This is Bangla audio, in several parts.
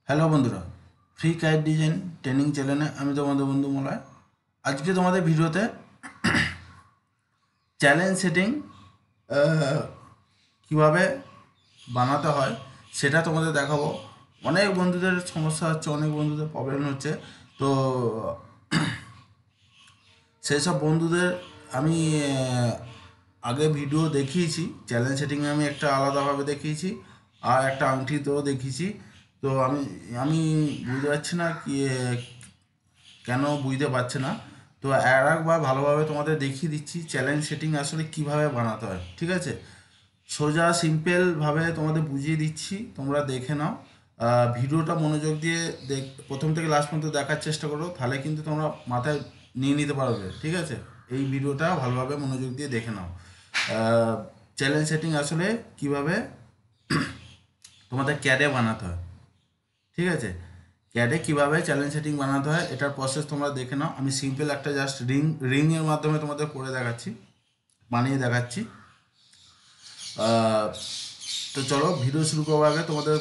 হ্যালো বন্ধুরা, ফ্রি কাইট ডিজাইন ট্রেনিং চ্যানেলে আমি তোমাদের বন্ধু মলয়। আজকে তোমাদের ভিডিওতে চ্যালেঞ্জ সেটিং কীভাবে বানাতে হয় সেটা তোমাদের দেখাবো। অনেক বন্ধুদের সমস্যা হচ্ছে, অনেক বন্ধুদের প্রবলেম হচ্ছে। তো সেই সব বন্ধুদের আমি আগে ভিডিও দেখিয়েছি। চ্যালেঞ্জ সেটিংয়ে আমি একটা আলাদাভাবে দেখিয়েছি আর একটা আংটিতেও দেখিয়েছি। তো আমি আমি বুঝতে পারছি না কি কেন বুঝতে পারছে না। তো আর একবার ভালোভাবে তোমাদের দেখিয়ে দিচ্ছি চ্যালেঞ্জ সেটিং আসলে কিভাবে বানাতে হয়। ঠিক আছে, সোজা সিম্পলভাবে তোমাদের বুঝিয়ে দিচ্ছি, তোমরা দেখে নাও। ভিডিওটা মনোযোগ দিয়ে প্রথম থেকে লাস্ট পর্যন্ত দেখার চেষ্টা করো, তাহলে কিন্তু তোমরা মাথায় নিয়ে নিতে পারবে। ঠিক আছে, এই ভিডিওটা ভালোভাবে মনোযোগ দিয়ে দেখে নাও। চ্যালেঞ্জ সেটিং আসলে কিভাবে তোমাদের ক্যাডে বানাতে হয়। ঠিক আছে, ক্যাডে কীভাবে চ্যালেঞ্জ সেটিং বানাতে হয় এটার প্রসেস তোমরা দেখে নাও। আমি সিম্পল একটা জাস্ট রিংয়ের মাধ্যমে তোমাদের করে দেখাচ্ছি, বানিয়ে দেখাচ্ছি। তো চলো ভিডিও শুরু করার আগে তোমাদের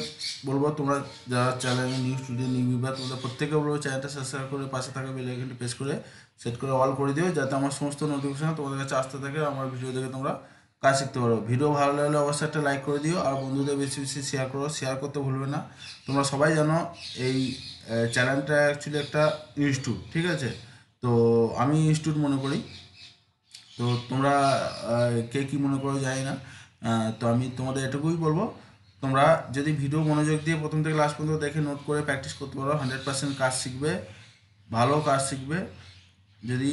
বলবো, তোমরা যারা চ্যানেলে নিউ স্টুডেন্ট নিউ ভিউয়ার, তোমাদের প্রত্যেকে বলবো চ্যানেলটা সাবস্ক্রাইব করে পাশে থাকা বেল আইকনটি প্রেস করে সেট করে অল করে দিও, যাতে আমার সমস্ত নোটিফিকেশন তোমাদের কাছে আসতে থাকে। আমার ভিডিও দেখে তোমরা কাজ শিখতে পারো। ভিডিও ভালো লাগলে অবশ্যই একটা লাইক করে দিও আর বন্ধুদের বেশি বেশি শেয়ার করো। শেয়ার করতে ভুলবে না। তোমরা সবাই জানো এই চ্যানেলটা অ্যাকচুয়ালি একটা ইনস্টিটিউট। ঠিক আছে, তো আমি ইনস্টিটিউট মনে করি। তো তোমরা কে কী মনে করো জানি না। তো আমি তোমাদের এটুকুই বলবো, তোমরা যদি ভিডিও মনোযোগ দিয়ে প্রথম থেকে লাস্ট পর্যন্ত দেখে নোট করে প্র্যাকটিস করতে পারো, 100% কাজ শিখবে, ভালো কাজ শিখবে। যদি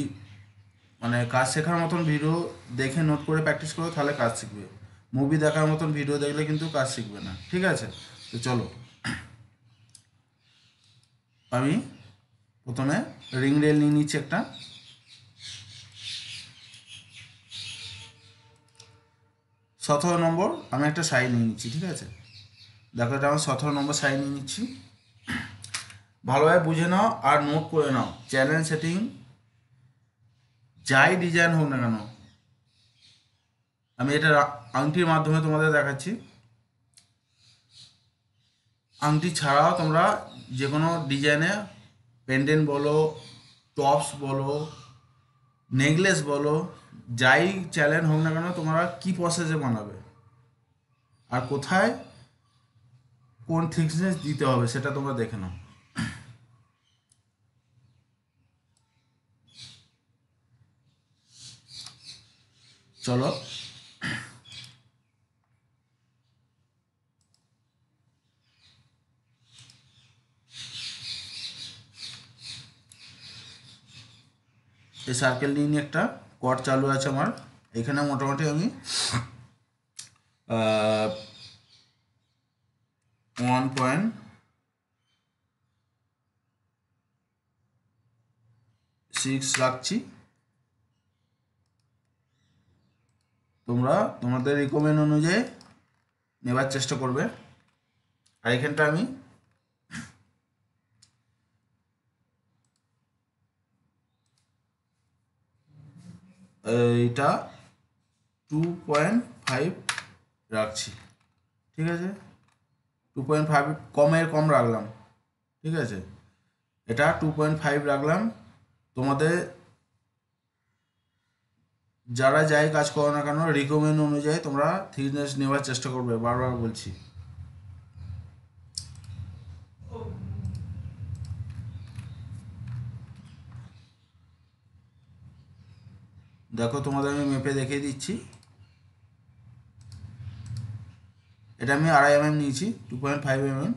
মানে কাজ শেখার মতন ভিডিও দেখে নোট করে প্র্যাকটিস করো তাহলে কাজ শিখবে। মুভি দেখার মতন ভিডিও দেখলে কিন্তু কাজ শিখবে না। ঠিক আছে, তো চলো আমি প্রথমে রিং রেল নিয়ে নিচ্ছি একটা। 17 নম্বর আমি একটা সাইড নিয়ে নিচ্ছি। ঠিক আছে, দেখো এটা আমার 17 নম্বর সাইড নিয়ে নিচ্ছি। ভালোভাবে বুঝে নাও আর নোট করে নাও। চ্যালেঞ্জ সেটিং যাই ডিজাইন হোক না কেন, আমি এটা আংটির মাধ্যমে তোমাদের দেখাচ্ছি। আংটি ছাড়াও তোমরা যে কোনো ডিজাইনে পেন্ডেন্ট বলো, টপস বলো, নেকলেস বলো, যাই চ্যালেঞ্জ হোক না কেন, তোমরা কী প্রসেসে বানাবে আর কোথায় কোন থিকনেস দিতে হবে সেটা তোমরা দেখে নাও। চলো এই সার্কেল নিয়ে একটা কট চালু আছে আমার এখানে। মোটামুটি আমি 1.6 রাখছি। তোমরা তোমাদের রিকমেন্ড অনুযায়ী নেবার চেষ্টা করবে। আর এখানটা আমি এইটা 2.5 রাখছি। ঠিক আছে, 2.5 কমের কম রাখলাম। ঠিক আছে, এটা 2.5 রাখলাম। তোমাদের যারা যাই কাজ করো না কেন রিকমেন্ড অনুযায়ী তোমরা থিকনেস নেওয়ার চেষ্টা করবে, বারবার বলছি। দেখো তোমাদের আমি মেপে দেখিয়ে দিচ্ছি। এটা আমি 2.5 mm নিয়েছি, 2.5 mm।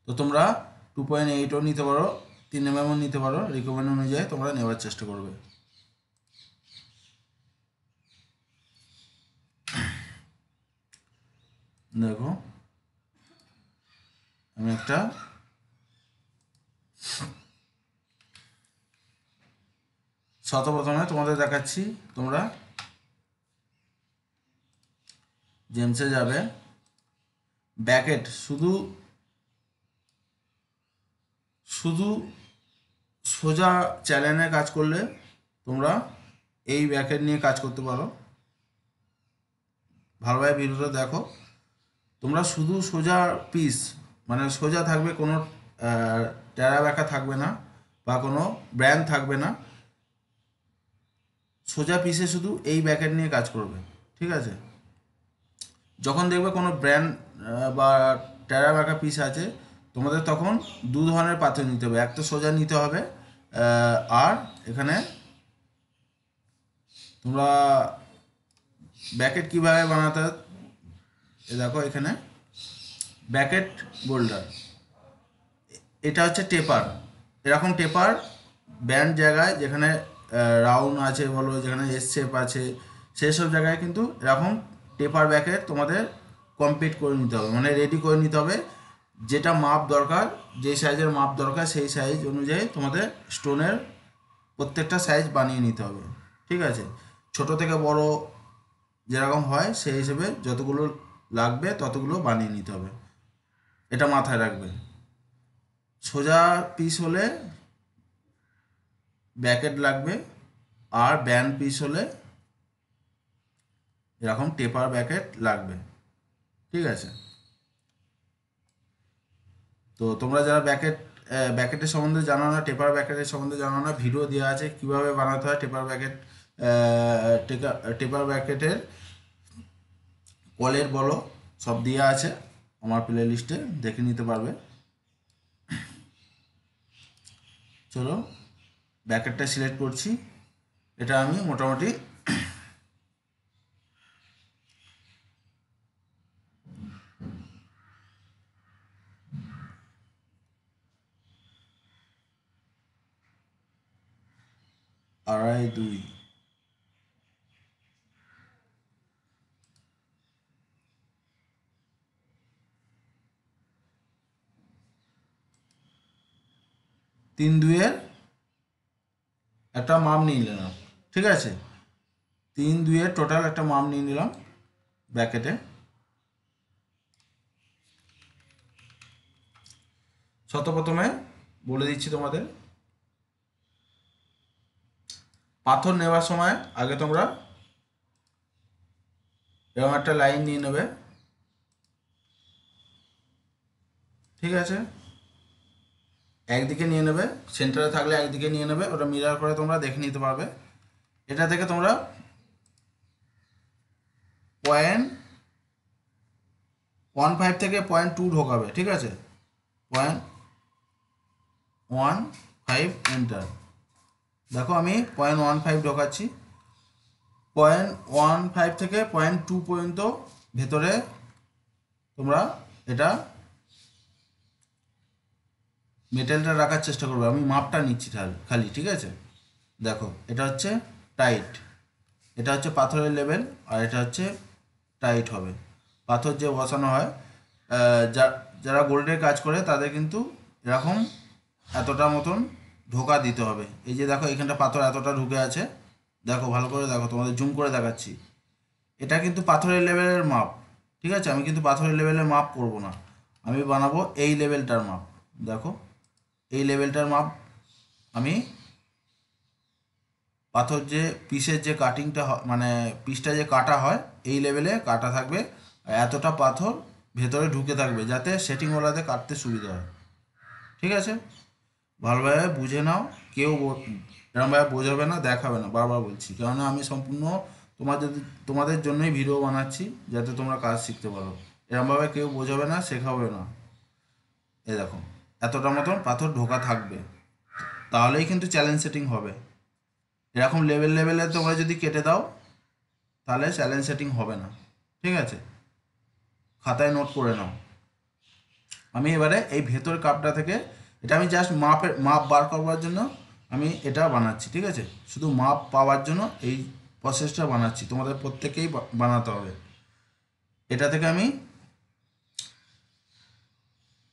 তো তোমরা 2.8ও নিতে পারো, 3 mmও নিতে পারো। রিকমেন্ড অনুযায়ী তোমরা নেওয়ার চেষ্টা করবে। দেখো আমি একটা প্রথমে তোমাদের দেখাচ্ছি। তোমরা জেমসে যাবে, ব্যাকেট শুধু শুধু সোজা চ্যানেলে কাজ করলে তোমরা এই ব্যাকেট নিয়ে কাজ করতে পারো। ভালোভাবে ভিডিওটা দেখো। তোমরা শুধু সোজা পিস মানে সোজা থাকবে, কোনো টেরা ব্যাকা থাকবে না বা কোনো ব্র্যান্ড থাকবে না, সোজা পিসে শুধু এই ব্যাকেট নিয়ে কাজ করবে। ঠিক আছে, যখন দেখবে কোনো ব্র্যান্ড বা টেরা ব্যাকা পিস আছে তোমাদের, তখন দু ধরনের পাথর নিতে হবে, একটা সোজা নিতে হবে, আর এখানে তোমরা ব্যাকেট কীভাবে বানাতে, দেখো এখানে ব্যাকেট বোল্ডার, এটা হচ্ছে টেপার, এরকম টেপার ব্যান্ড জায়গায় যেখানে রাউন্ড আছে বলো, যেখানে এস শেপ আছে, সেই সব জায়গায় কিন্তু এরকম টেপার ব্যাকেট তোমাদের কমপ্লিট করে নিতে হবে, মানে রেডি করে নিতে হবে। যেটা মাপ দরকার, যে সাইজের মাপ দরকার সেই সাইজ অনুযায়ী তোমাদের স্টোনের প্রত্যেকটা সাইজ বানিয়ে নিতে হবে। ঠিক আছে, ছোট থেকে বড় যেরকম হয় সেই হিসেবে যতগুলো লাগবে ততগুলো বানিয়ে নিতে হবে, এটা মাথায় রাখবে। সোজা পিস হলে ব্যাকেট লাগবে, আর ব্যান্ড পিস হলে এরকম টেপার ব্যাকেট লাগবে। ঠিক আছে, তো তোমরা যারা ব্যাকেটের সম্বন্ধে জানো না, টেপার ব্যাকেটের সম্বন্ধে জানো না, ভিডিও দেওয়া আছে কীভাবে বানাতে হয় টেপার ব্যাকেট, টেপার ব্যাকেটের কলের বলো সব দেওয়া আছে আমার প্লে লিস্টে, দেখে নিতে পারবে। চলো ব্যাকেটটা সিলেক্ট করছি, এটা আমি মোটামুটি আড়াই দুই, তিন দুইয়ের একটা মাপ নিয়ে নিলাম। ঠিক আছে, তিন দুইয়ের টোটাল একটা মাপ নিয়ে নিলাম ব্যাকেটে। প্রথমে বলে দিচ্ছি তোমাদের, পাথর নেওয়ার সময় আগে তোমরা এরকম একটা লাইন নিয়ে নেবে। ঠিক আছে, একদিকে নিয়ে নেবে, সেন্টারে থাকলে একদিকে নিয়ে নেবে, ওটা মিরার করে তোমরা দেখে নিতে পারবে। এটা থেকে তোমরা 0.15 থেকে 0.2 ঢোকাবে। ঠিক আছে, 0.15 এন্টার, দেখো আমি 0.15 ঢোকাচ্ছি। 0.15 থেকে 0.2 পর্যন্ত ভেতরে তোমরা এটা মেটেলটা রাখার চেষ্টা করবে। আমি মাপটা নিচ্ছি খালি। ঠিক আছে, দেখো এটা হচ্ছে টাইট, এটা হচ্ছে পাথরের লেভেল, আর এটা হচ্ছে টাইট হবে। পাথর যে বসানো হয়, যারা গোল্ডের কাজ করে তাদের কিন্তু এরকম এতটা মতন ঢোকা দিতে হবে। এই যে দেখো এখানটা পাথর এতটা ঢুকে আছে, দেখো ভালো করে দেখো, তোমাদের জুম করে দেখাচ্ছি, এটা কিন্তু পাথরের লেভেলের মাপ। ঠিক আছে, আমি কিন্তু পাথরের লেভেলের মাপ করব না, আমি বানাবো এই লেভেলটার মাপ। দেখো এই লেভেলটার মাপ আমি পাথর যে পিসের যে কাটিংটা মানে পিসটা যে কাটা হয় এই লেভেলে কাটা থাকবে, এতটা পাথর ভেতরে ঢুকে থাকবে যাতে সেটিংওয়ালাতে কাটতে সুবিধা হয়। ঠিক আছে, ভালোভাবে বুঝে নাও, কেউ এরমভাবে বোঝাবে না, দেখাবে না, বারবার বলছি, কেননা আমি সম্পূর্ণ তোমাদের জন্যই ভিডিও বানাচ্ছি, যাতে তোমরা কাজ শিখতে পারো। এরমভাবে কেউ বোঝাবে না, শেখাবে না। এ দেখো এতটা মতন পাথর ঢোকা থাকবে, তাহলেই কিন্তু চ্যালেঞ্জ সেটিং হবে। এরকম লেভেলে তোমরা যদি কেটে দাও তাহলে চ্যালেঞ্জ সেটিং হবে না। ঠিক আছে, খাতায় নোট করে নাও। আমি এবারে এই ভেতর কাপটা থেকে, এটা আমি জাস্ট মাপ বার করবার জন্য আমি এটা বানাচ্ছি। ঠিক আছে, শুধু মাপ পাওয়ার জন্য এই প্রসেসটা বানাচ্ছি, তোমাদের প্রত্যেকেই বানাতে হবে। এটা থেকে আমি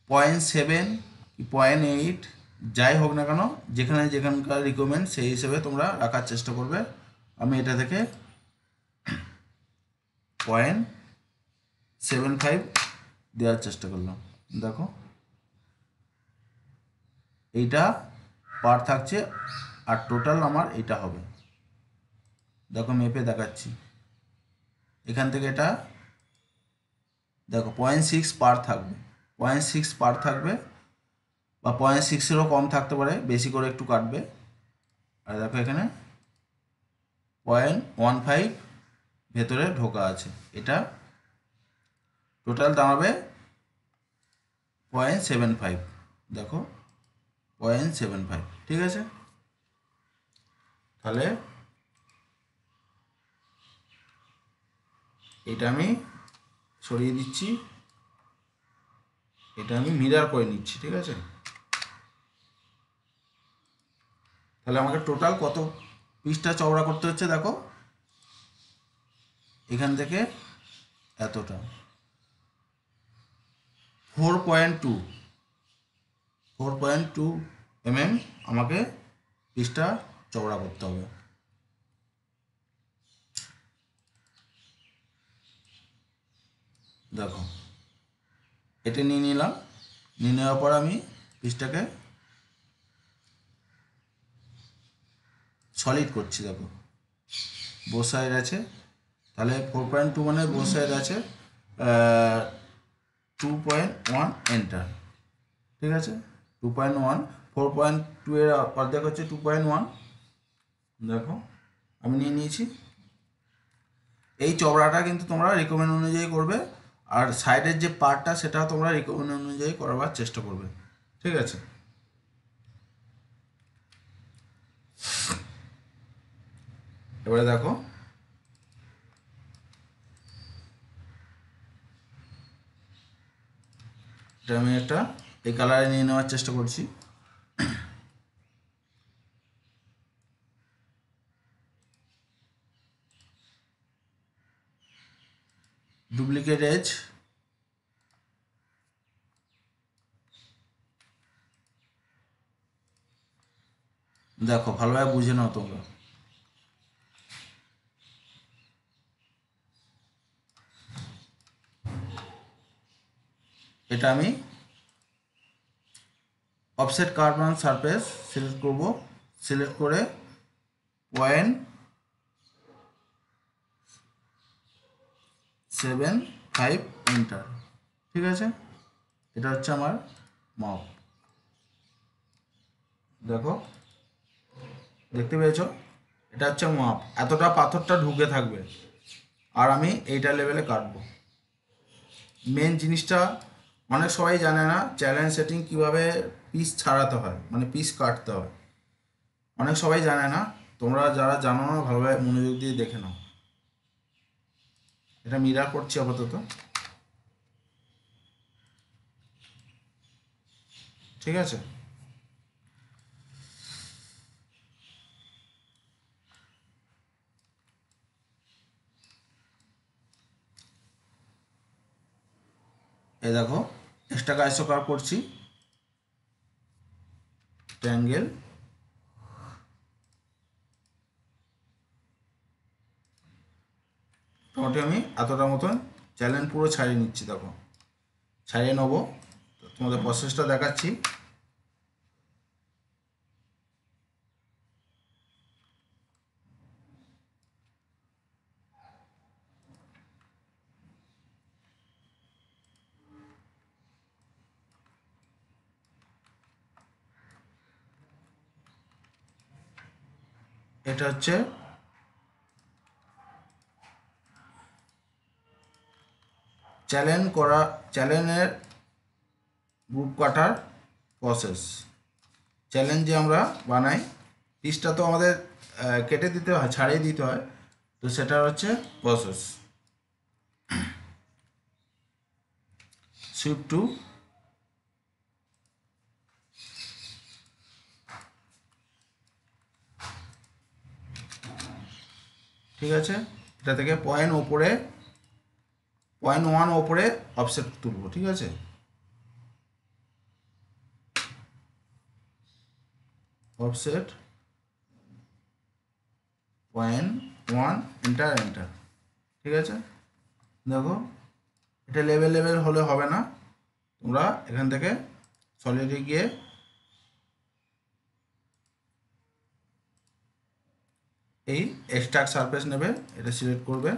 0.7 কি 0.8 যাই হোক না কেন, যেখানকার রিকোয়ারমেন্ট সেই হিসেবে তোমরা রাখার চেষ্টা করবে। আমি এটা থেকে 0.75 দেওয়ার চেষ্টা করলাম। দেখো এইটা পার থাকছে, আর টোটাল আমার এটা হবে। দেখো মেপে দেখাচ্ছি, এখান থেকে এটা দেখো 0.6 পার থাকবে, 0.6 পার থাকবে বা 0.6-এরও কম থাকতে পারে, বেশি করে একটু কাটবে। আর দেখো এখানে 0.15 ভেতরে ঢোকা আছে, এটা টোটাল দাঁড়াবে 0.75। দেখো 0.75, ঠিক আছে। তাহলে এটা আমি সরিয়ে দিচ্ছি, এটা আমি মিরার করে নিচ্ছি, ঠিক আছে। তাহলে আমাকে টোটাল কত পিসটা চওড়া করতে হচ্ছে দেখো, এখান থেকে এতটা 4.2 mm আমাকে পিসটা চওড়া করতে হবে। দেখো এটা নিয়ে নিলাম, নিয়ে নেওয়ার পর আমি পিসটাকে সলিড করছি। দেখো বোথ সাইড আছে, তাহলে 4.2 মানে বোথ সাইড আছে 2.1 এন্টার, ঠিক আছে। 2.1, 4.2 এর অর্ধেক হচ্ছে 2.1। দেখো আমি নিয়ে নিয়েছি। এই চওড়াটা কিন্তু তোমরা রিকমেন্ড অনুযায়ী করবে, আর সাইডের যে পার্টটা সেটা তোমরা রিকমেন্ড অনুযায়ী করবার চেষ্টা করবে, ঠিক আছে। এবারে দেখো এটা আমি একটা এই কালারে নিয়ে নেওয়ার চেষ্টা করছি। ডুপ্লিকেট এজ, দেখো ভালোভাবে বুঝে নাও তোমরা। এটা আমি offset curve on surface select করব, সিলেক্ট করে 0.75 এন্টার, ঠিক আছে। এটা হচ্ছে আমার মাপ। দেখো দেখতে পেয়েছো, এটা হচ্ছে মাপ, এতটা পাথরটা ঢুকে থাকবে, আর আমি এইটা লেভেলে কাটবো। মেন জিনিসটা অনেক সবাই জানে না, চ্যালেঞ্জ সেটিং কিভাবে পিস ছাড়াতে হয়, মানে পিস কাটতে হয়, অনেক সবাই জানে না। তোমরা যারা জানো না ভালোভাবে মনোযোগ দিয়ে দেখে নাও। এটা মিরার করছি আপাতত, ঠিক আছে। এই দেখো এক্সট্রা আইসোকার করছি, ট্রায়াঙ্গেল, মোটামুটি আমি এতটা মতন চ্যালেঞ্জ পুরো ছাড়িয়ে নিচ্ছি। দেখো ছাড়িয়ে নেবো, তোমাদের প্রসেসটা দেখাচ্ছি। এটা হচ্ছে চ্যালেঞ্জের গ্রুপ কাটার প্রসেস। চ্যালেঞ্জ যে আমরা বানাই, পিসটা তো আমাদের কেটে দিতে হয়, ছাড়িয়ে দিতে হয়, তো সেটা হচ্ছে প্রসেস। শিফট টু, ঠিক আছে। এটা থেকে 0.1 ওপরে অফসেট তুলবো, ঠিক আছে। অফসেট 0.1 এন্টার এন্টার, ঠিক আছে। দেখো এটা লেভেল হলে হবে না, তোমরা এখান থেকে সলিডে গিয়ে এই এক্সট্রাক্ট সারফেস নেবে, এটা সিলেক্ট করবে,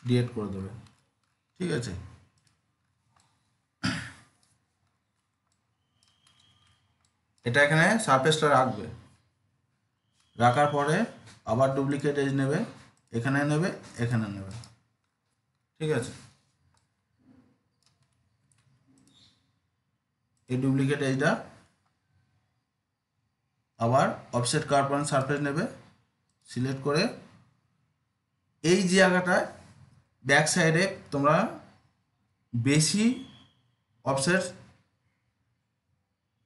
ডিলিট করে দেবে, ঠিক আছে। এটা এখানে সারফেসটা রাখবে, রাখার পরে আবার ডুপ্লিকেট এজ নেবে, এখানে নেবে, এখানে নেবে, ঠিক আছে। এই ডুপ্লিকেট এজটা আবার অফসেট কার্ভ অন সারফেস নেবে, সিলেক্ট করে এই জায়গাটায় ব্যাক সাইডে তোমরা বেশি অফসেট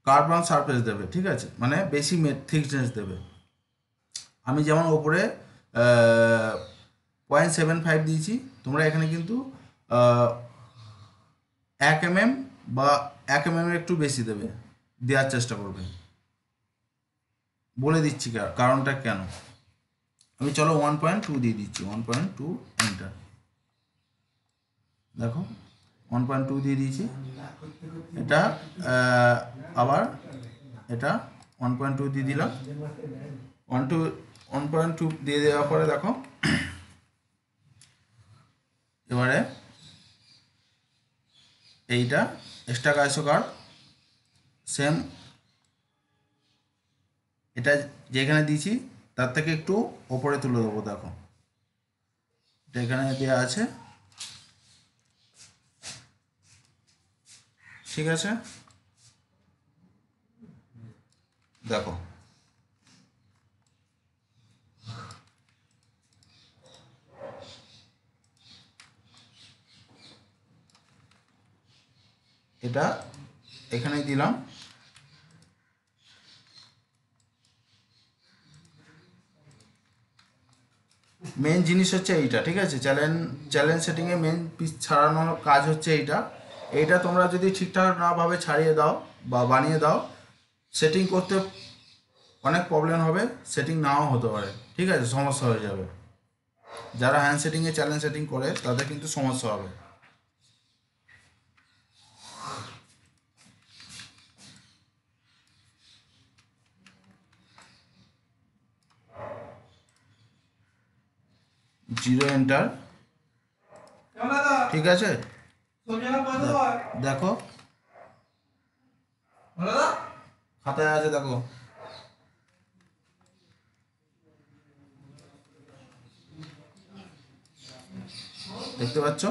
কার্ভ অন সারফেস দেবে, ঠিক আছে, মানে বেশি থিকনেস দেবে। আমি যেমন ওপরে 0.75 দিয়েছি, তোমরা এখানে কিন্তু 1 mm বা 1 mm একটু বেশি দেবে, দেওয়ার চেষ্টা করবে। বলে দিচ্ছি কারণটা কেন। আমি চলো 1.2 দিয়ে দিচ্ছি, 1.2 এন্টার। দেখো 1.2 দিয়ে দিয়েছি। এটা আবার এটা 1.2 দিয়ে দিলাম। 1.2 দিয়ে দেওয়ার পরে দেখো এবারে এইটা এক্সট্রা আইসোকার সেম, এটা যেখানে দিয়েছি তার থেকে একটু ওপরে তুলে দেবো। দেখো এটা এখানে দেওয়া আছে, ঠিক আছে। দেখো এটা এখানেই দিলাম। মেন জিনিস হচ্ছে এইটা, ঠিক আছে। চ্যালেঞ্জ সেটিংয়ে মেন পিস ছাড়ানোর কাজ হচ্ছে এইটা। এইটা তোমরা যদি ঠিকঠাক নাভাবে ছাড়িয়ে দাও বা বানিয়ে দাও, সেটিং করতে অনেক প্রবলেম হবে, সেটিং নাও হতে পারে, ঠিক আছে, সমস্যা হয়ে যাবে। যারা হ্যান্ড সেটিংয়ে চ্যালেঞ্জ সেটিং করে তাদের কিন্তু সমস্যা হবে। জিরো এন্টার, ঠিক আছে। দেখো খাতায় আছে, দেখো দেখতে পাচ্ছ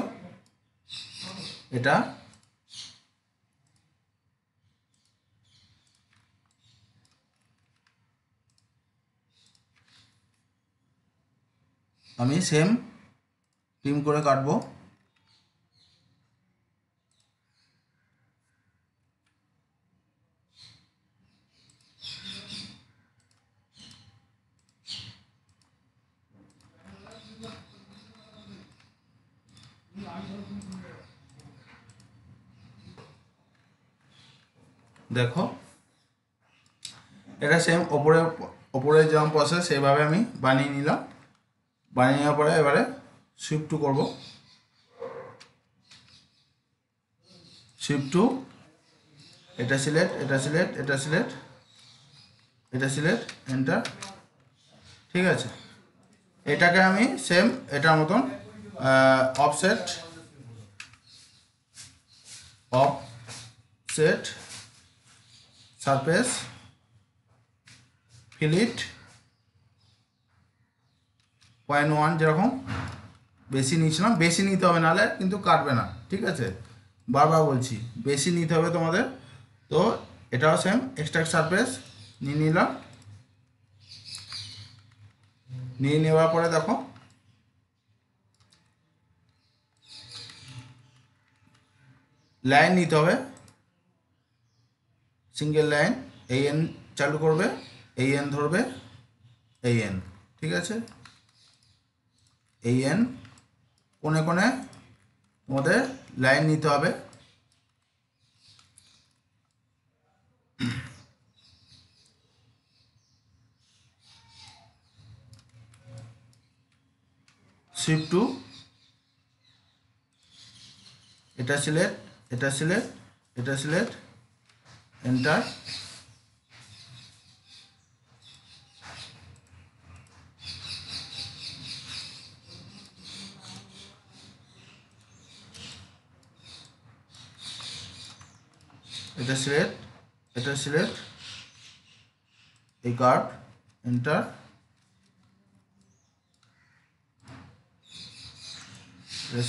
এটা। আমি সেম ট্রিম করে কাটবো। দেখো এটা সেম ওপরে ওপরে যেমন প্রসেস সেইভাবে আমি বানিয়ে নিলাম। বানিয়ে নেওয়ার পরে এবারে শিফট টু করবো, শিফট টু, এটা সিলেক্ট, এটা সিলেক্ট, এটা সিলেক্ট, এটা সিলেক্ট, এন্টার, ঠিক আছে। এটাকে আমি সেম এটার মতন অফসেট সারফেস ফিলিট 0.1 যেরকম বেশি নিয়েছিলাম, বেশি নিতে হবে, নাহলে কিন্তু কাটবে না, ঠিক আছে। বারবার বলছি বেশি নিতে হবে তোমাদের। তো এটাও সেম এক্সট্রাক্ট সারফেস নিয়ে নিলাম। নিয়ে নেওয়ার পরে দেখো লাইন নিতে হবে, সিঙ্গেল লাইন, এই এন চালু করবে, এই এন ধরবে, এই এন, ঠিক আছে। এই এন কোণে কোণে তোমাদের লাইন নিতে হবে। শিফট টু, এটা সিলেক্ট, এটা সিলেক্ট, এটা সিলেক্ট, এন্টার, এটা সিলেক্ট, এটা সিলেক্ট, এই কার্ভ, এন্টার,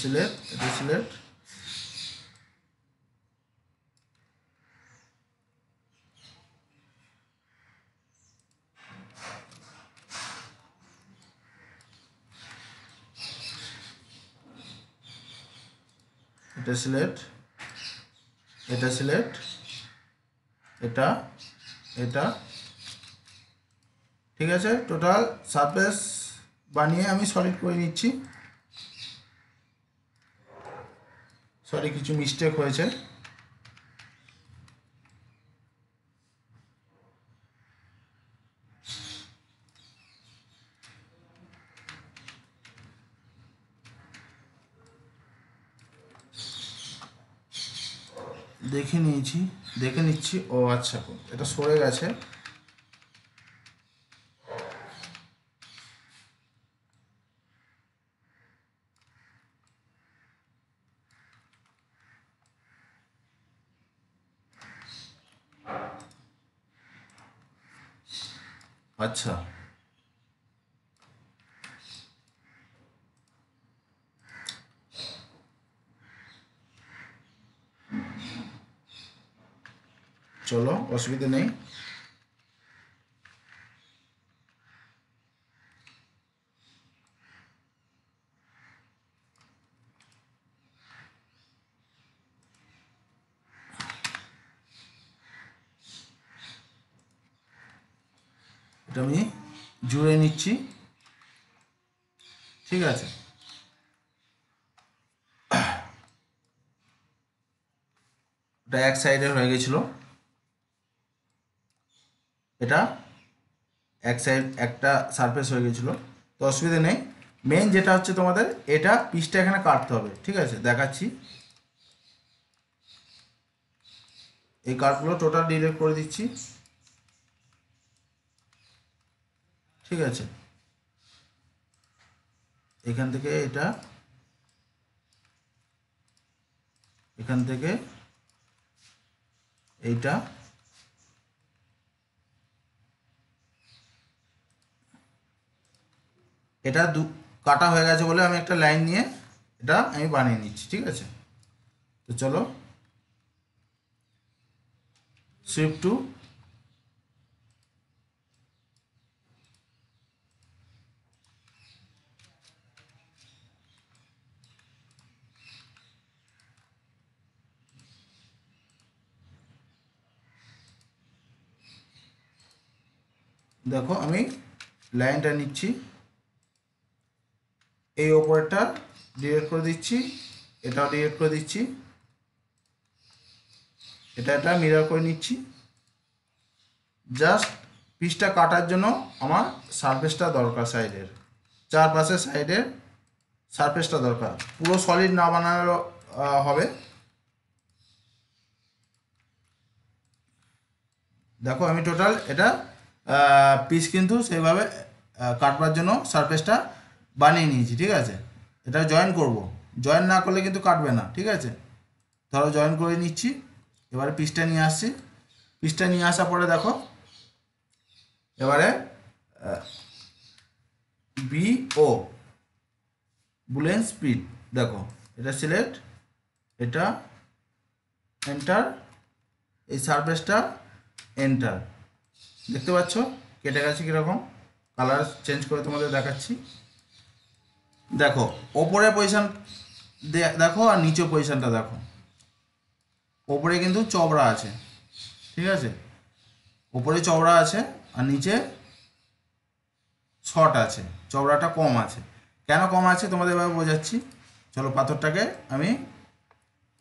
সিলেক্ট, এটা সিলেক্ট, এটা সিলেক্ট, এটা সিলেক্ট, এটা, এটা, ঠিক আছে। টোটাল সারফেস বানিয়ে আমি সলিড করে নিচ্ছি। সরি, কিছু মিস্টেক হয়েছে। দেখে নিচ্ছি। ও আচ্ছা, এটা সরে গেছে। আচ্ছা, চলো, অসুবিধা নেই। এটা আমি জুড়ে নিচ্ছি, ঠিক আছে। এটা এক সাইডের হয়ে গেছিল, এটা এক সাইড একটা সারফেস হয়ে গেছিলো, তো অসুবিধা নেই। মেন যেটা হচ্ছে তোমাদের এটা পিসটা এখানে কাটতে হবে, ঠিক আছে, দেখাচ্ছি। এই কার্ভগুলো টোটাল ডিলিট করে দিচ্ছি, ঠিক আছে। এখান থেকে এটা, এখান থেকে এইটা, এটা কাটা হয়ে গেছে বলে আমি একটা লাইন নিয়ে এটা আমি বানিয়ে নিচ্ছি, ঠিক আছে। তো চলো, শিফট টু, দেখো আমি লাইনটা নিচ্ছি, এই ওপরটা ডিলিট করে দিচ্ছি, এটাও ডিলিট করে দিচ্ছি, এটা মিরর করে নিচ্ছি। জাস্ট পিসটা কাটার জন্য আমার সারফেসটা দরকার, সাইডের চারপাশে সাইডের সারফেসটা দরকার, পুরো সলিড না বানানো হবে। দেখো আমি টোটাল এটা পিস কিন্তু সেইভাবে কাটবার জন্য সারফেসটা বানিয়ে নিয়েছি, ঠিক আছে। এটা জয়েন করব, জয়েন না করলে কিন্তু কাটবে না, ঠিক আছে। ধরো জয়েন করে নিচ্ছি, এবারে পিসটা নিয়ে আসছি। পিসটা নিয়ে আসার পরে দেখো এবারে বিও বুলেন স্পিড, দেখো এটা সিলেক্ট, এটা এন্টার, এই সারফেসটা এন্টার, দেখতে পাচ্ছ কেটে গেছে কীরকম। কালার চেঞ্জ করে তোমাদের দেখাচ্ছি। দেখো ওপরে পজিশন দেখো আর নিচে পজিশনটা দেখো, ওপরে কিন্তু চওড়া আছে, ঠিক আছে, ওপরে চওড়া আছে আর নিচে শর্ট আছে, চওড়াটা কম আছে। কেন কম আছে তোমাদের এভাবে বোঝাচ্ছি। চলো, পাথরটাকে আমি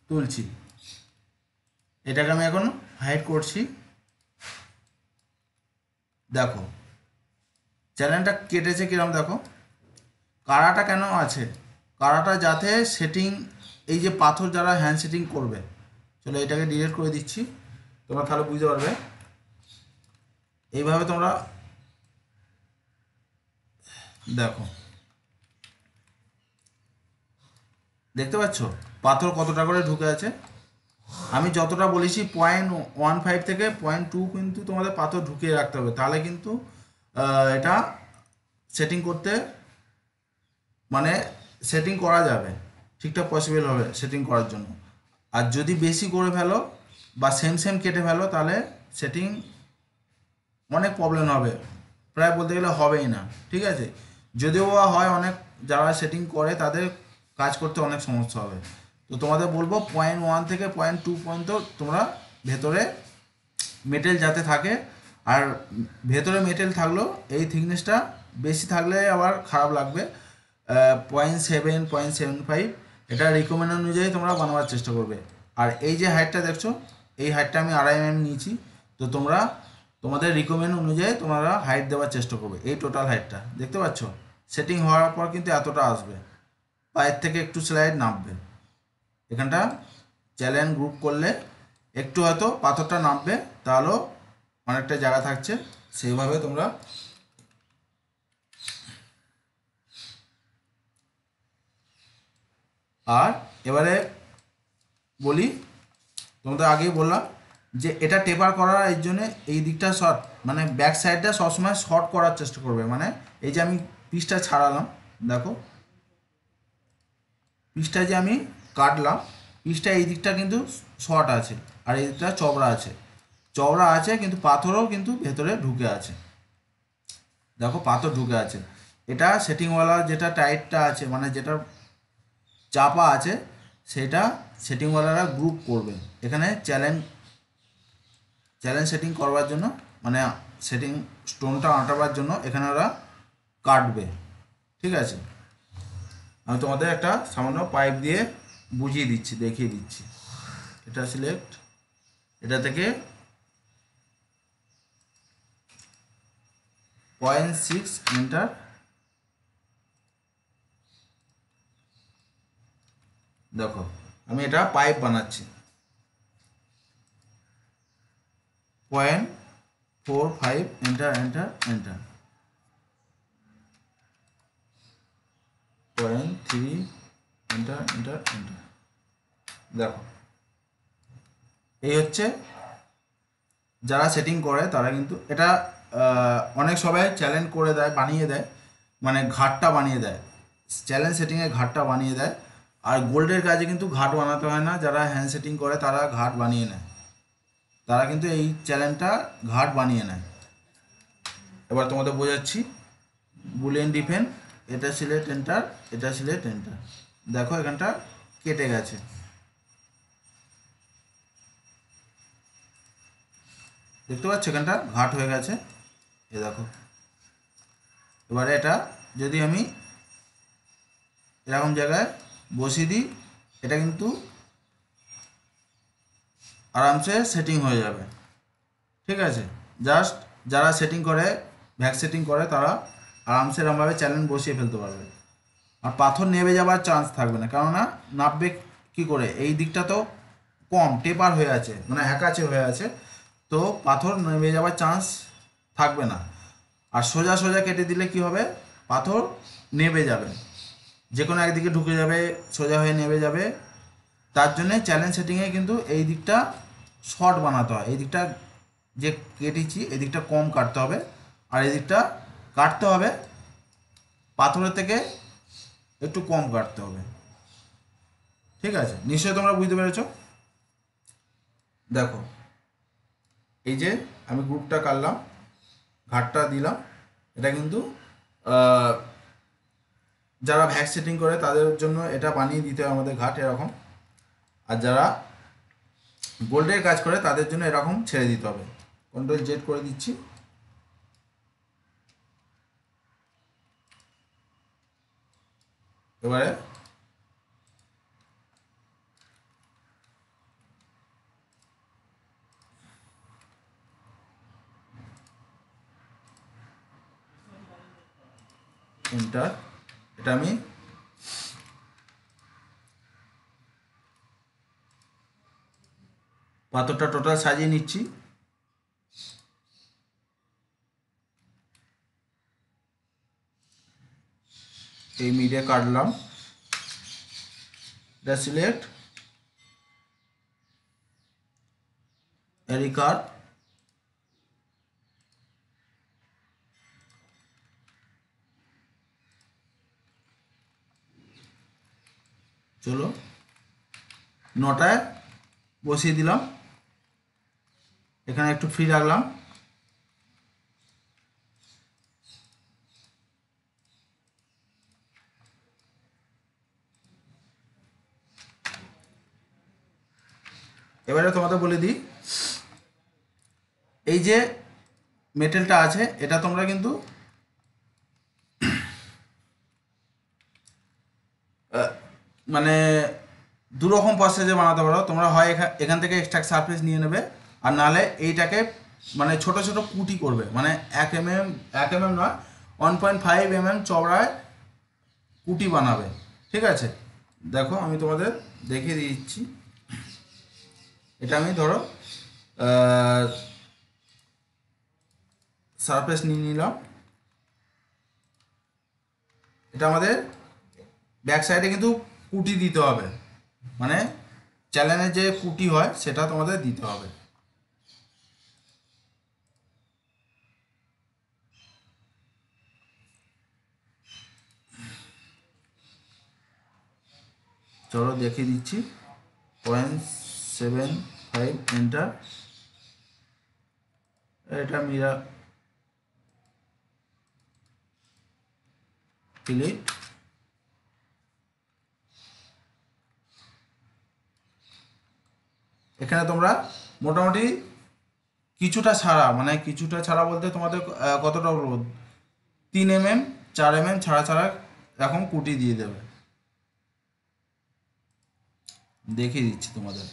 তুলছি, এটাকে আমি এখন হাইড করছি। দেখো চ্যানেলটা কেটেছে কিরম, দেখো কারাটা কেন আছে, কারাটা যাতে সেটিং, এই যে পাথর যারা হ্যান্ড সেটিং করবে, চলো এটাকে ডিলিট করে দিচ্ছি, তোমরা তাহলে বুঝতে পারবে। এইভাবে তোমরা দেখো, দেখতে পাচ্ছ পাথর কতটা করে ঢুকে আছে, আমি যতটা বলেছি 0.15 থেকে 0.2 কিন্তু তোমাদের পাথর ঢুকিয়ে রাখতে হবে, তাহলে কিন্তু এটা সেটিং করতে মানে সেটিং করা যাবে, ঠিকঠাক পসিবল হবে সেটিং করার জন্য। আর যদি বেশি করে ফেলো বা সেম সেম কেটে ফেলো তাহলে সেটিং অনেক প্রবলেম হবে, প্রায় বলতে গেলে হবেই না। ঠিক আছে, যদিও বা হয়, অনেক যারা সেটিং করে তাদের কাজ করতে অনেক সমস্যা হবে। তো তোমাদের বলবো 0.1 থেকে 0.2 পর্যন্ত তোমরা ভেতরে মেটেল যাতে থাকে। আর ভেতরে মেটেল থাকলেও এই থিকনেসটা বেশি থাকলে আবার খারাপ লাগবে। 0.7, 0.75 এটা রিকমেন্ড অনুযায়ী তোমরা বানাবার চেষ্টা করবে। আর এই যে হাইটটা দেখছো, এই হাইটটা আমি 2.5 mm নিয়েছি। তো তোমরা তোমাদের রিকমেন্ড অনুযায়ী তোমরা হাইট দেওয়ার চেষ্টা করবে। এই টোটাল হাইটটা দেখতে পাচ্ছ, সেটিং হওয়ার পর কিন্তু এতটা আসবে, পায়ের থেকে একটু স্লাইড নামবে। এখানটা চ্যালেঞ্জ গ্রুপ করলে একটু হয়তো পাথরটা নামবে, তাহলেও অনেকটা জায়গা থাকছে, সেইভাবে তোমরা আর এবারে বলি, তোমাদের আগেই বললাম যে এটা টেপার করার এই জন্যে এই দিকটা শর্ট, মানে ব্যাক সাইডটা সবসময় শর্ট করার চেষ্টা করবে। মানে এই যে আমি পিসটা ছাড়ালাম, দেখো পিসটা যে আমি কাটলাম, পিসটা এই দিকটা কিন্তু শর্ট আছে আর এই দিকটা চওড়া আছে, চওড়া আছে কিন্তু পাথরও কিন্তু ভেতরে ঢুকে আছে। দেখো পাথর ঢুকে আছে। এটা সেটিংওয়ালা যেটা টাইটটা আছে, মানে যেটা চাপা আছে, সেটা সেটিংওয়ালারা গ্রুপ করবে। এখানে চ্যালেঞ্জ সেটিং করবার জন্য, মানে সেটিং স্টোনটা আঁটাবার জন্য এখানে ওরা কাটবে। ঠিক আছে, আমি তোমাদের একটা সামান্য পাইপ দিয়ে বুঝিয়ে দিচ্ছি, দেখিয়ে দিচ্ছি। এটা সিলেক্ট, এটা থেকে 0.6 এন্টার। দেখো আমি এটা পাইপ বানাচ্ছি। 0.45 enter enter enter. 0.3 enter enter enter. দেখো এই হচ্ছে, যারা সেটিং করে তারা কিন্তু এটা অনেক সবাই চ্যালেঞ্জ করে দেয়, বানিয়ে দেয়, মানে ঘাটটা বানিয়ে দেয়, চ্যালেঞ্জ সেটিংয়ে ঘাটটা বানিয়ে দেয়। আর গোল্ডের কাজে কিন্তু ঘাট বানাতে হয় না, যারা হ্যান্ড সেটিং করে তারা ঘাট বানিয়ে নেয়, তারা কিন্তু এই চ্যালেঞ্জটা ঘাট বানিয়ে নেয়। এবার তোমাদের বোঝাচ্ছি। বুলিয়ান ডিফেন্স, এটা সিলেক্ট এন্টার, এটা সিলেক্ট এন্টার। দেখো এখানটা কেটে গেছে, দেখতে পাচ্ছ এখানটা ঘাট হয়ে গেছে, এ দেখো। এবারে এটা যদি আমি এরকম জায়গায় বসিয়ে দিই, এটা কিন্তু আরামসে সেটিং হয়ে যাবে। ঠিক আছে, জাস্ট যারা সেটিং করে, ভ্যাক সেটিং করে, তারা আরামসে এরকমভাবে চ্যালেঞ্জ বসিয়ে ফেলতে পারবে। আর পাথর নেমে যাওয়ার চান্স থাকবে না, কেননা নামবে কী করে, এই দিকটা তো কম টেপার হয়ে আছে, মানে হ্যাকাচে হয়ে আছে, তো পাথর নেমে যাওয়ার চান্স থাকবে না। আর সোজা সোজা কেটে দিলে কি হবে, পাথর নেমে যাবে, যে কোনো একদিকে ঢুকে যাবে, সোজা হয়ে নেমে যাবে। তার জন্যে চ্যালেঞ্জ সেটিংয়ে কিন্তু এই দিকটা শর্ট বানাতে হয়, এই দিকটা যে কেটেছি এই দিকটা কম কাটতে হবে, আর এই দিকটা কাটতে হবে পাথরের থেকে একটু কম কাটতে হবে। ঠিক আছে, নিশ্চয়ই তোমরা বুঝতে পেরেছো। দেখো এই যে আমি গ্রুপটা কাটলাম, ঘাটটা দিলাম, এটা কিন্তু যারা ভ্যাক সেটিং করে তাদের জন্য এটা বানিয়ে দিতে হয় আমাদের ঘাট এরকম। আর যারা গোল্ডের কাজ করে তাদের জন্য এরকম ছেড়ে দিতে হবে। কন্ট্রোল জেড করে দিচ্ছি। এবারে এন্টার, এটা আমি পাথরটা টোটাল সাজিয়ে নিচ্ছি। এই মিডিয়া কাটলাম, এটা সিলেক্ট, এরিকার চলো 9টায় বসিয়ে দিলাম, এখানে একটু ফ্রি রাখলাম। এবারে তোমাদের বলে দিই, এই যে মেটেলটা আছে এটা তোমরা কিন্তু মানে দুরকম প্রসেসে বানাতে পারো। তোমরা হয় এখান থেকে এক্সট্রা সারফেস নিয়ে নেবে, আর নাহলে এইটাকে মানে ছোট ছোট কুটি করবে, মানে 1 mm নয় 1.5 mm চওড়ায় কুটি বানাবে। ঠিক আছে, দেখো আমি তোমাদের দেখিয়ে দিচ্ছি। এটা আমি ধরো সারফেস নিয়ে নিলাম, এটা আমাদের ব্যাক সাইডে কিন্তু কুটি দিতে হবে, মানে চ্যানেলের যে কুটি হয় সেটা তোমাদের দিতে হবে। চলো দেখিয়ে দিচ্ছি। 0.75 এন্টার, এটা মিরা ফিলিট, এখানে তোমরা মোটামুটি কিছুটা ছাড়া, মানে কিছুটা ছাড়া বলতে তোমাদের কতটা বলবো, 3 mm 4 mm ছাড়া ছাড়া এখন কুটি দিয়ে দেবে। দেখিয়ে দিচ্ছি তোমাদের।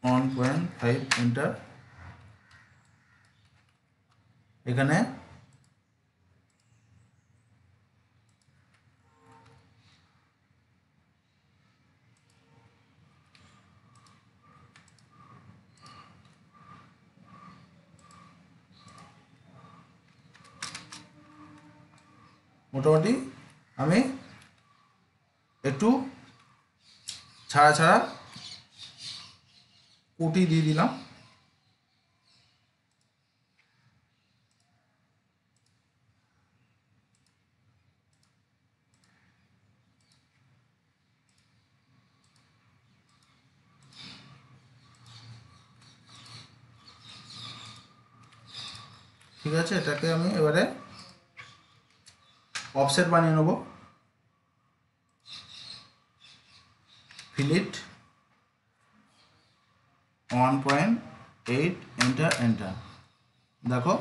ওয়ান পয়েন্ট ফাইভ এন্টার, এখানে মোটামুটি আমি একটু ছাড়া ছাড়া কুটি দিয়ে দিলাম। ঠিক আছে, এটাকে আমি এবারে অফসেট বানিয়ে নেব। ফিলিট 1.8 এন্টার এন্টার, দেখো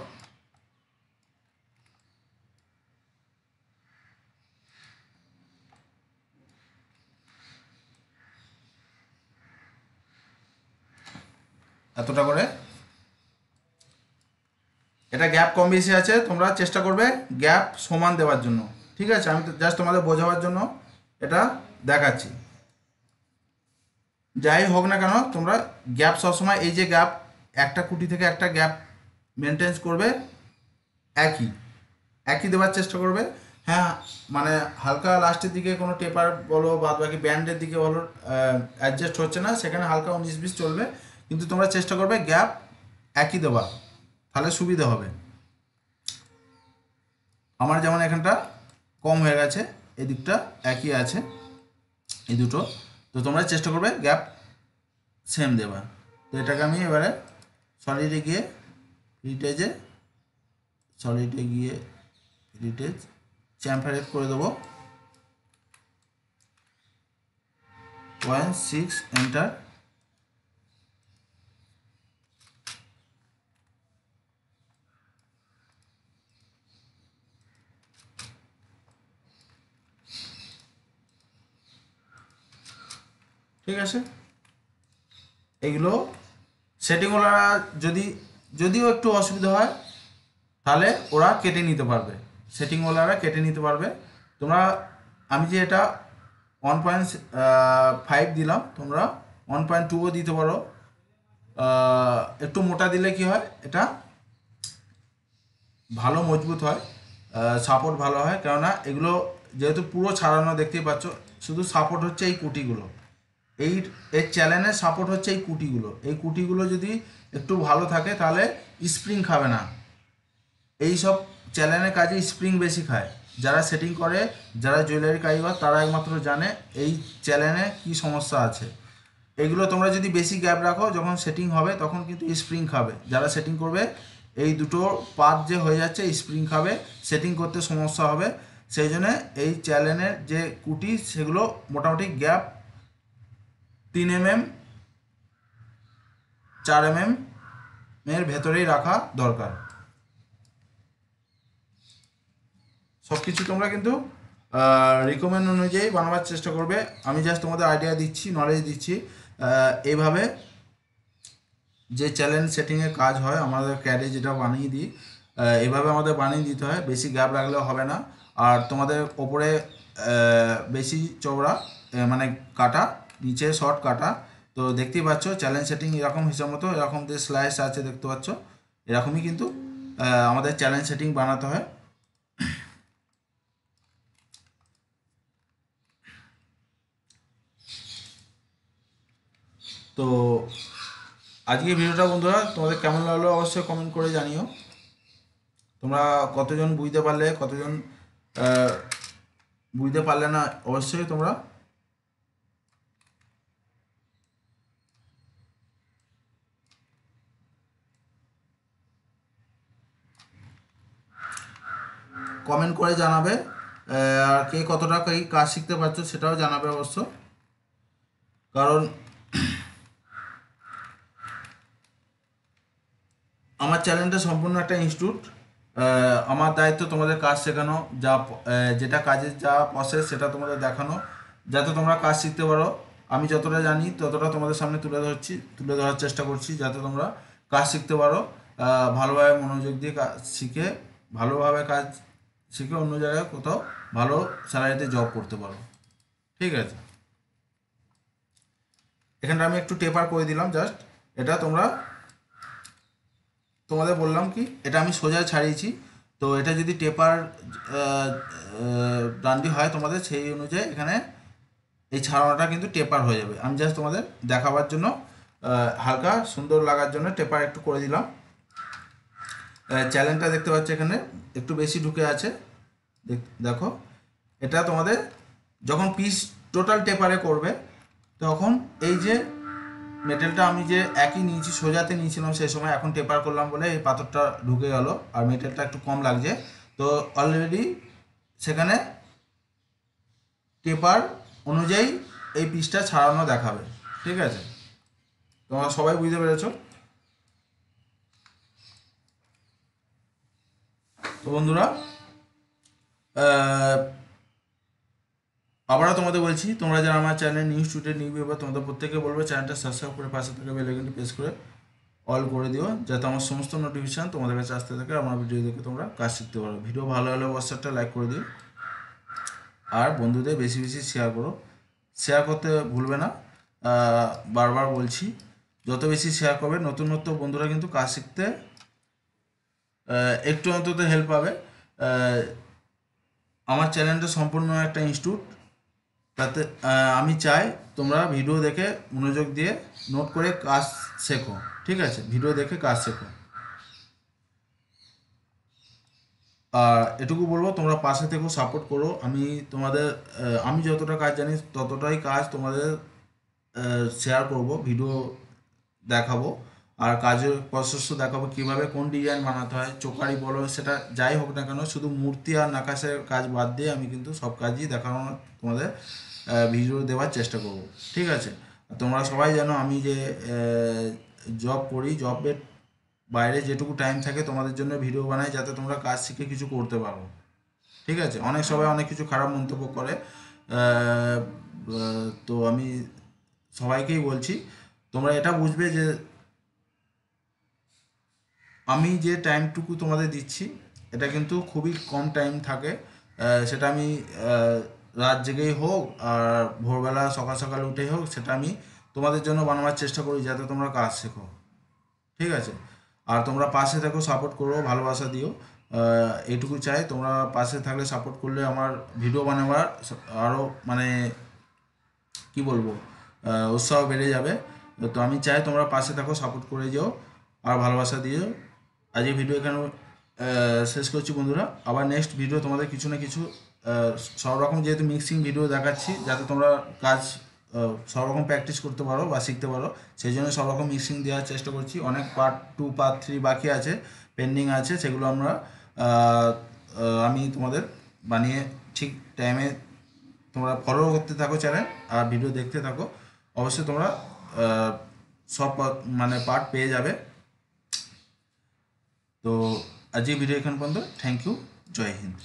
এতটা করে। এটা গ্যাপ কম বেশি আছে, তোমরা চেষ্টা করবে গ্যাপ সমান দেওয়ার জন্য। ঠিক আছে, আমি তো জাস্ট তোমাদের বোঝাবার জন্য এটা দেখাচ্ছি। যাই হোক না কেন, তোমরা গ্যাপ সবসময়, এই যে গ্যাপ একটা কুটি থেকে একটা গ্যাপ মেনটেন করবে, একই একই দেওয়ার চেষ্টা করবে। হ্যাঁ, মানে হালকা লাস্টের দিকে কোনো টেপার বলো, বাদ বাকি ব্যান্ডের দিকে বলো অ্যাডজাস্ট হচ্ছে না, সেখানে হালকা 19-20 চলবে, কিন্তু তোমরা চেষ্টা করবে গ্যাপ একই দেওয়া, তাহলে সুবিধা হবে। আমার যেমন এখানটা কম হয়ে গেছে, এই দিকটা একই আছে, এই দুটো, তো তোমরা চেষ্টা করবে গ্যাপ সেম দেওয়া। তো এটাকে আমি এবারে সলিডে গিয়ে রিটেজ চ্যাম্পারেট করে দেবো 0.6 এন্টার। ঠিক আছে, এইগুলো সেটিংওয়ালারা যদিও একটু অসুবিধা হয় তাহলে ওরা কেটে নিতে পারবে, সেটিংওয়ালারা কেটে নিতে পারবে। তোমরা, আমি যে এটা 1.5 দিলাম, তোমরা 1.2ও দিতে পারো। একটু মোটা দিলে কি হয়, এটা ভালো মজবুত হয়, সাপোর্ট ভালো হয়। কেননা এগুলো যেহেতু পুরো ছাড়ানো, দেখতেই পাচ্ছ, শুধু সাপোর্ট হচ্ছে এই কুটিগুলো, এই এর চ্যানেলের সাপোর্ট হচ্ছে এই কুটিগুলো। এই কুটিগুলো যদি একটু ভালো থাকে তাহলে স্প্রিং খাবে না। এই সব চ্যানেলের কাজে স্প্রিং বেশি খায়। যারা সেটিং করে, যারা জুয়েলারি কারিগর, তারা একমাত্র জানে এই চ্যানেলে কি সমস্যা আছে। এগুলো তোমরা যদি বেশি গ্যাপ রাখো, যখন সেটিং হবে তখন কিন্তু স্প্রিং খাবে। যারা সেটিং করবে, এই দুটো পাত যে হয়ে যাচ্ছে স্প্রিং খাবে, সেটিং করতে সমস্যা হবে। সেই জন্য এই চ্যানেলের যে কুটি, সেগুলো মোটামুটি গ্যাপ 3 mm 4 mm এর ভেতরেই রাখা দরকার। সব কিছু তোমরা কিন্তু রিকমেন্ড অনুযায়ী বানাবার চেষ্টা করবে। আমি জাস্ট তোমাদের আইডিয়া দিচ্ছি, নলেজ দিচ্ছি। এইভাবে যে চ্যালেঞ্জ সেটিংয়ের কাজ হয় আমাদের ক্যাডে যেটা বানিয়ে দিই, এভাবে আমাদের বানিয়ে দিতে হয়। বেশি গ্যাপ রাখলে হবে না। আর তোমাদের ওপরে বেশি চওড়া মানে কাটা, নিচে শর্ট কাটা। তো দেখতেই পাচ্ছ চ্যালেঞ্জ সেটিং এরকম হিসাব মতো, এরকম যে স্লাইস আছে দেখতে পাচ্ছ, এরকমই কিন্তু আমাদের চ্যালেঞ্জ সেটিং বানাতে হয়। তো আজকে ভিডিওটা বন্ধুরা তোমাদের কেমন লাগলো অবশ্যই কমেন্ট করে জানিও। তোমরা কতজন বুঝতে পারলে, কতজন বুঝতে পারলে না, অবশ্যই তোমরা কমেন্ট করে জানাবে। আর কে কতটা এই কাজ শিখতে পারছো সেটাও জানাবে অবশ্য। কারণ আমার চ্যানেলটা সম্পূর্ণ একটা ইনস্টিটিউট। আমার দায়িত্ব তোমাদের কাজ শেখানো, যা যেটা কাজের যা প্রসেস সেটা তোমাদের দেখানো, যাতে তোমরা কাজ শিখতে পারো। আমি যতটা জানি ততটা তোমাদের সামনে তুলে ধরার চেষ্টা করছি, যাতে তোমরা কাজ শিখতে পারো। ভালোভাবে মনোযোগ দিয়ে কাজ শিখে, ভালোভাবে কাজ শিখে অন্য জায়গায় কোথাও ভালো স্যালারিতে জব করতে পারো। ঠিক আছে, এখানটা আমি একটু টেপার করে দিলাম জাস্ট। এটা তোমরা, তোমাদের বললাম কি, এটা আমি সোজা ছাড়িয়েছি। তো এটা যদি টেপার ডান্ডি হয় তোমাদের, সেই অনুযায়ী এখানে এই ছাড়ানোটা কিন্তু টেপার হয়ে যাবে। আমি জাস্ট তোমাদের দেখাবার জন্য, হালকা সুন্দর লাগার জন্য টেপার একটু করে দিলাম। চ্যানেলটা দেখতে পাচ্ছ এখানে একটু বেশি ঢুকে আছে, দেখো। এটা তোমাদের যখন পিস টোটাল টেপারে করবে, তখন এই যে মেটেলটা আমি যে একই নিয়েছি, সোজাতে নিয়েছিলাম সেই সময়, এখন টেপার করলাম বলে এই পাথরটা ঢুকে গেল আর মেটেলটা একটু কম লাগছে। তো অলরেডি সেখানে টেপার অনুযায়ী এই পিসটা ছাড়ানো দেখাবে। ঠিক আছে, তোমরা সবাই বুঝতে পেরেছো? তো বন্ধুরা, আবারও তোমাদের বলছি, তোমরা যারা আমার channel new student new viewer, তোমাদের প্রত্যেকে বলবে চ্যানেলটা সাবস্ক্রাইব করে পাশে থাকা বেল আইকনটি প্রেস করে অল করে দিও, যাতে আমার সমস্ত নোটিফিকেশান তোমাদের কাছে আসতে থাকে। আমার ভিডিও দেখে তোমরা কাজ শিখতে পারো। ভিডিও ভালো হলে অবশ্যই একটা লাইক করে দিও, আর বন্ধুদের বেশি বেশি শেয়ার করো। শেয়ার করতে ভুলবে না, বারবার বলছি, যত বেশি শেয়ার করবে নতুন নতুন বন্ধুরা কিন্তু কাজ শিখতে একটু অন্তত হেল্প পাবে। আমার চ্যানেলটা সম্পূর্ণ একটা ইনস্টিটিউট, তাতে আমি চাই তোমরা ভিডিও দেখে মনোযোগ দিয়ে নোট করে কাজ শেখো। ঠিক আছে, ভিডিও দেখে কাজ শেখো। আর এটুকু বলবো, তোমরা পাশে থেকেও সাপোর্ট করো। আমি তোমাদের আমি যতটা কাজ জানি ততটাই কাজ তোমাদের শেয়ার করব, ভিডিও দেখাবো। আর কাজের প্রসেস দেখাবো, কীভাবে কোন ডিজাইন বানাতে হয়, চোকারি বলো, সেটা যাই হোক না কেন, শুধু মূর্তি আর নাকাশের কাজ বাদ দিয়ে আমি কিন্তু সব কাজই দেখানোর তোমাদের ভিডিও দেওয়ার চেষ্টা করব। ঠিক আছে, তোমরা সবাই জানো আমি যে জব করি, জবের বাইরে যেটুকু টাইম থাকে তোমাদের জন্য ভিডিও বানাই, যাতে তোমরা কাজ শিখে কিছু করতে পারো। ঠিক আছে, অনেক সবাই অনেক কিছু খারাপ মন্তব্য করে, তো আমি সবাইকেই বলছি, তোমরা এটা বুঝবে যে আমি যে টাইমটুকু তোমাদের দিচ্ছি, এটা কিন্তু খুবই কম টাইম থাকে। সেটা আমি রাত জেগেই হোক আর ভোরবেলা সকাল সকাল উঠেই হোক, সেটা আমি তোমাদের জন্য বানাবার চেষ্টা করি যাতে তোমরা কাজ শেখো। ঠিক আছে? আর তোমরা পাশে থাকো, সাপোর্ট করো, ভালোবাসা দিও। এইটুকু চাই, তোমরা পাশে থাকলে, সাপোর্ট করলে আমার ভিডিও বানাবার আরও মানে কি বলবো, উৎসাহ বেড়ে যাবে। তো আমি চাই তোমরা পাশে থাকো, সাপোর্ট করে যেও আর ভালোবাসা দিও। আজ এই ভিডিও এখানে শেষ করছি বন্ধুরা। আবার নেক্সট ভিডিও তোমাদের কিছু না কিছু সব রকম যেহেতু মিক্সিং ভিডিও দেখাচ্ছি, যাতে তোমরা কাজ সব রকম প্র্যাকটিস করতে পারো বা শিখতে পারো, সেই জন্য সব রকম মিক্সিং দেওয়ার চেষ্টা করছি। অনেক পার্ট 2 পার্ট 3 বাকি আছে, পেন্ডিং আছে, সেগুলো আমি তোমাদের বানিয়ে ঠিক টাইমে তোমরা ফলো করতে থাকো চ্যানেল আর ভিডিও দেখতে থাকো। অবশ্যই তোমরা সব মানে পার্ট পেয়ে যাবে। তো আজকে ভিডিও এখান পর্যন্ত। Thank you. জয় হিন্দ।